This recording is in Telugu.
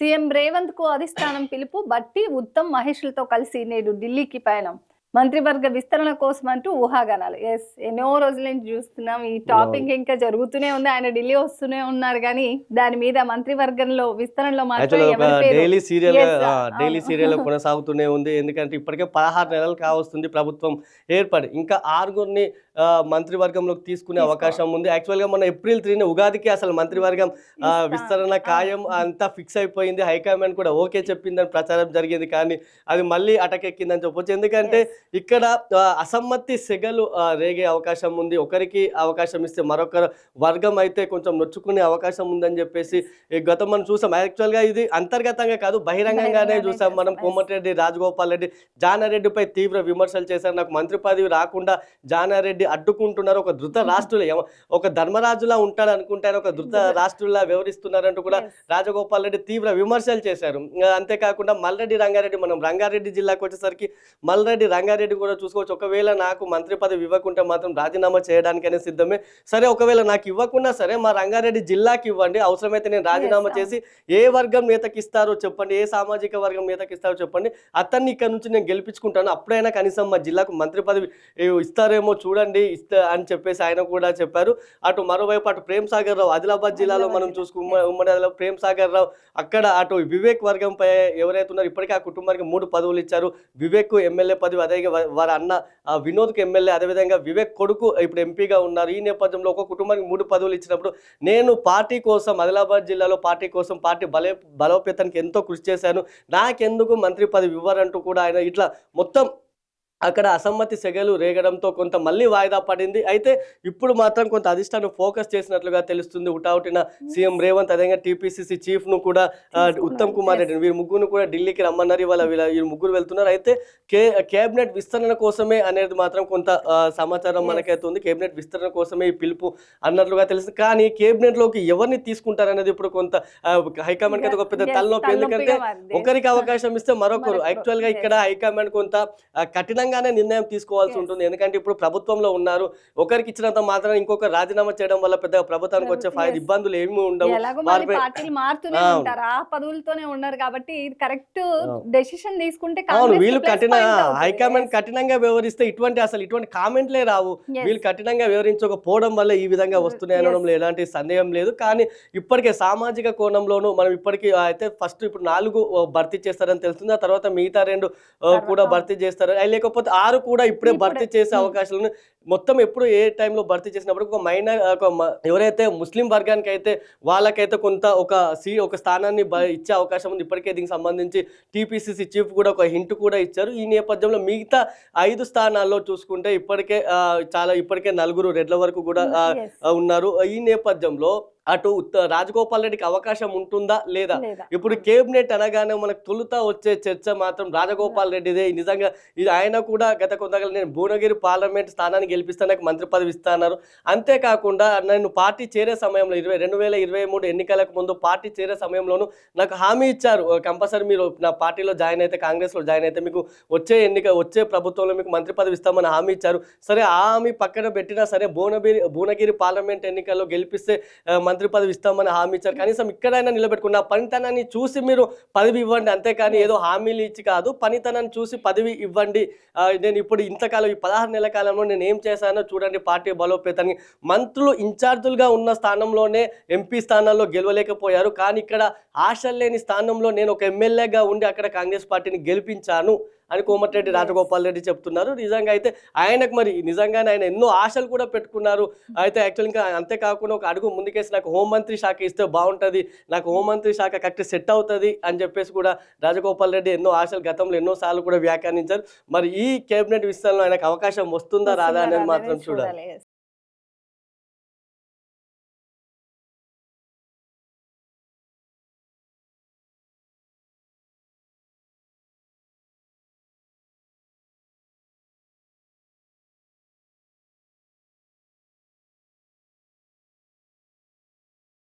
సీఎం రేవంత్ కు అధిష్టానం పిలుపు బట్టి ఉత్తమ్ మహేష్లతో కలిసి నేడు ఢిల్లీకి పయనం. మంత్రివర్గ విస్తరణ కోసం అంటూ ఊహాగానాలు. ఎన్నో రోజుల నుంచి చూస్తున్నాం ఈ టాపిక్ ఇంకా జరుగుతూనే ఉంది. ఆయన ఢిల్లీ వస్తూనే ఉన్నారు కానీ దాని మీద మంత్రివర్గంలో విస్తరణలో మాత్రం డైలీ సీరియల్ కొనసాగుతూనే ఉంది. ఎందుకంటే ఇప్పటికే 16 నెలలు కావస్తుంది ప్రభుత్వం ఏర్పడి. ఇంకా 6గురిని మంత్రివర్గంలోకి తీసుకునే అవకాశం ఉంది. యాక్చువల్గా మన ఏప్రిల్ 3 ఉగాదికి అసలు మంత్రివర్గం విస్తరణ ఖాయం అంతా ఫిక్స్ అయిపోయింది. హైకమాండ్ కూడా ఓకే చెప్పిందని ప్రచారం జరిగింది, కానీ అది మళ్ళీ అటకెక్కిందని చెప్పొచ్చు. ఎందుకంటే ఇక్కడ అసమ్మతి సెగలు రేగే అవకాశం ఉంది. ఒకరికి అవకాశం ఇస్తే మరొక వర్గం అయితే కొంచెం నొచ్చుకునే అవకాశం ఉందని చెప్పేసి గతం మనం చూసాం. యాక్చువల్గా ఇది అంతర్గతంగా కాదు, బహిరంగంగానే చూసాం మనం. కోమటిరెడ్డి రాజగోపాల్ రెడ్డి జానారెడ్డిపై తీవ్ర విమర్శలు చేశారు. నాకు మంత్రి పదవి రాకుండా జానారెడ్డి అడ్డుకుంటున్నారు, ఒక ధృత రాష్ట్రులు ఒక ధర్మరాజులా ఉంటాడు అనుకుంటారు, ఒక ధృత రాష్ట్రులా వ్యవహరిస్తున్నారంటూ కూడా రాజగోపాల్ రెడ్డి తీవ్ర విమర్శలు చేశారు. అంతేకాకుండా మల్రెడ్డి రంగారెడ్డి, మనం రంగారెడ్డి జిల్లాకు వచ్చేసరికి మల్రెడ్డి రంగారెడ్డి కూడా చూసుకోవచ్చు. ఒకవేళ నాకు మంత్రి పదవి ఇవ్వకుంటే మాత్రం రాజీనామా చేయడానికైనా సిద్ధమే. సరే, ఒకవేళ నాకు ఇవ్వకుండా సరే మా రంగారెడ్డి జిల్లాకి ఇవ్వండి, అవసరమైతే నేను రాజీనామా చేసి ఏ వర్గం నేతకి ఇస్తారో చెప్పండి, ఏ సామాజిక వర్గం నేతకి ఇస్తారో చెప్పండి, అతన్ని ఇక్కడ నుంచి నేను గెలిపించుకుంటాను, అప్పుడైనా కనీసం మా జిల్లాకు మంత్రి పదవి ఇస్తారేమో చూడండి అని చెప్పేసి ఆయన కూడా చెప్పారు. అటు మరోవైపు అటు ప్రేమ్ సాగర్ రావు ఆదిలాబాద్ జిల్లాలో మనం చూసుకున్న ఉమ్మడి ఆదిలాబాద్ ప్రేమ్ సాగర్ రావు అక్కడ అటు వివేక్ వర్గంపై ఎవరైతే ఉన్నారో ఇప్పటికీ ఆ కుటుంబానికి 3 పదవులు ఇచ్చారు. వివేక్ ఎమ్మెల్యే పదవి, అదే వారి అన్న వినోద్కి ఎమ్మెల్యే, అదేవిధంగా వివేక్ కొడుకు ఇప్పుడు ఎంపీగా ఉన్నారు. ఈ నేపథ్యంలో ఒక కుటుంబానికి 3 పదవులు ఇచ్చినప్పుడు నేను పార్టీ కోసం ఆదిలాబాద్ జిల్లాలో పార్టీ కోసం పార్టీ బలోపేతానికి ఎంతో కృషి చేశాను, నాకెందుకు మంత్రి పదవి ఇవ్వరంటూ కూడా ఆయన ఇట్లా మొత్తం అక్కడ అసమ్మతి సెగలు రేగడంతో కొంత మళ్ళీ వాయిదా పడింది. అయితే ఇప్పుడు మాత్రం కొంత అధిష్టానం ఫోకస్ చేసినట్లుగా తెలుస్తుంది. హుటాహుటిన సీఎం రేవంత్ అదేవిధంగా టీపీసీసీ చీఫ్ను కూడా ఉత్తమ్ కుమార్ రెడ్డి వీరి ముగ్గురు కూడా ఢిల్లీకి రమ్మన్నారు. వీళ్ళు ముగ్గురు వెళ్తున్నారు. అయితే కేబినెట్ విస్తరణ కోసమే అనేది మాత్రం కొంత సమాచారం మనకైతే ఉంది. కేబినెట్ విస్తరణ కోసమే ఈ పిలుపు అన్నట్లుగా తెలుస్తుంది. కానీ కేబినెట్లోకి ఎవరిని తీసుకుంటారనేది ఇప్పుడు కొంత హైకమాండ్కి అయితే ఒక పెద్ద తలనొప్పి. ఎందుకంటే ఒకరికి అవకాశం ఇస్తే మరొకరు, యాక్చువల్గా ఇక్కడ హైకమాండ్ కొంత కఠినంగా నిర్ణయం తీసుకోవాల్సి ఉంటుంది. ఎందుకంటే ఇప్పుడు ప్రభుత్వంలో ఉన్నారు, ఒకరికి ఇచ్చినంత మాత్రం ఇంకొకరు రాజీనామా చేయడం వల్ల పెద్ద ప్రభుత్వానికి వచ్చే ఇబ్బందులు ఏమీ ఉండవు. వీళ్ళు హైకమాండ్ కఠినంగా వ్యవహరిస్తే ఇటువంటి కామెంట్లే రావు. వీళ్ళు కఠినంగా వ్యవహరించకపోవడం వల్ల ఈ విధంగా వస్తున్నాయి అనడంలో ఎలాంటి సందేహం లేదు. కానీ ఇప్పటికే సామాజిక కోణంలోనూ మనం ఇప్పటికీ అయితే ఫస్ట్ ఇప్పుడు 4 భర్తీ చేస్తారని తెలుస్తుంది. ఆ తర్వాత మిగతా 2 కూడా భర్తీ చేస్తారు. లేకపోతే 6 కూడా ఇప్పుడే భర్తీ చేసే అవకాశాలు మొత్తం ఎప్పుడు ఏ టైంలో భర్తీ చేసినప్పుడు ఎవరైతే ముస్లిం వర్గానికి అయితే వాళ్ళకైతే కొంత ఒక స్థానాన్ని ఇచ్చే అవకాశం ఉంది. ఇప్పటికే దీనికి సంబంధించి టీపీసీసీ చీఫ్ కూడా ఒక హింట్ కూడా ఇచ్చారు. ఈ నేపథ్యంలో మిగతా 5 స్థానాల్లో చూసుకుంటే ఇప్పటికే 4 రెడ్ల వరకు కూడా ఉన్నారు. ఈ నేపథ్యంలో అటు రాజగోపాల్ రెడ్డికి అవకాశం ఉంటుందా లేదా? ఇప్పుడు కేబినెట్ అనగానే మనకు తొలుత వచ్చే చర్చ మాత్రం రాజగోపాల్ రెడ్డిదే. నిజంగా ఇది ఆయన కూడా గత కొంతకాలం నేను భువనగిరి పార్లమెంట్ స్థానాన్ని గెలిపిస్తాను, నాకు మంత్రి పదవి ఇస్తాన్నారు. అంతేకాకుండా నేను పార్టీ చేరే సమయంలో 2023 ఎన్నికలకు ముందు పార్టీ చేరే సమయంలోనూ నాకు హామీ ఇచ్చారు, కంపల్సరీ మీరు నా పార్టీలో జాయిన్ అయితే, కాంగ్రెస్లో జాయిన్ అయితే మీకు వచ్చే ప్రభుత్వంలో మీకు మంత్రి పదవి ఇస్తామని హామీ ఇచ్చారు. సరే, ఆ హామీ పక్కన పెట్టినా సరే భువనగిరి పార్లమెంట్ ఎన్నికల్లో గెలిపిస్తే మంత్రి పదవి ఇస్తామని హామీ ఇచ్చారు. కనీసం ఇక్కడైనా నిలబెట్టుకున్న పనితనాన్ని చూసి మీరు పదవి ఇవ్వండి, అంతేకాని ఏదో హామీలు ఇచ్చి కాదు, పనితనాన్ని చూసి పదవి ఇవ్వండి. నేను ఇప్పుడు ఇంతకాలం ఈ 16 నెలల కాలంలో నేను ఏం చేశానో చూడండి, పార్టీ బలోపేతానికి. మంత్రులు ఇన్ఛార్జులుగా ఉన్న స్థానంలోనే ఎంపీ స్థానాల్లో గెలవలేకపోయారు, కానీ ఇక్కడ ఆశలు లేని స్థానంలో నేను ఒక ఎమ్మెల్యేగా ఉండి అక్కడ కాంగ్రెస్ పార్టీని గెలిపించాను అని కోమటిరెడ్డి రాజగోపాల్ రెడ్డి చెప్తున్నారు. నిజంగా అయితే ఆయనకు మరి నిజంగానే ఆయన ఎన్నో ఆశలు కూడా పెట్టుకున్నారు. అయితే యాక్చువల్ ఇంకా అంతేకాకుండా ఒక అడుగు ముందుకేసి నాకు హోంమంత్రి శాఖ ఇస్తే బాగుంటుంది, నాకు హోంమంత్రి శాఖ కరెక్ట్ సెట్ అవుతుంది అని చెప్పేసి కూడా రాజగోపాల్ రెడ్డి ఎన్నో ఆశలు గతంలో ఎన్నోసార్లు కూడా వ్యాఖ్యానించారు. మరి ఈ కేబినెట్ విస్తరణలో ఆయనకు అవకాశం వస్తుందా రాదా అనేది మాత్రం చూడాలి.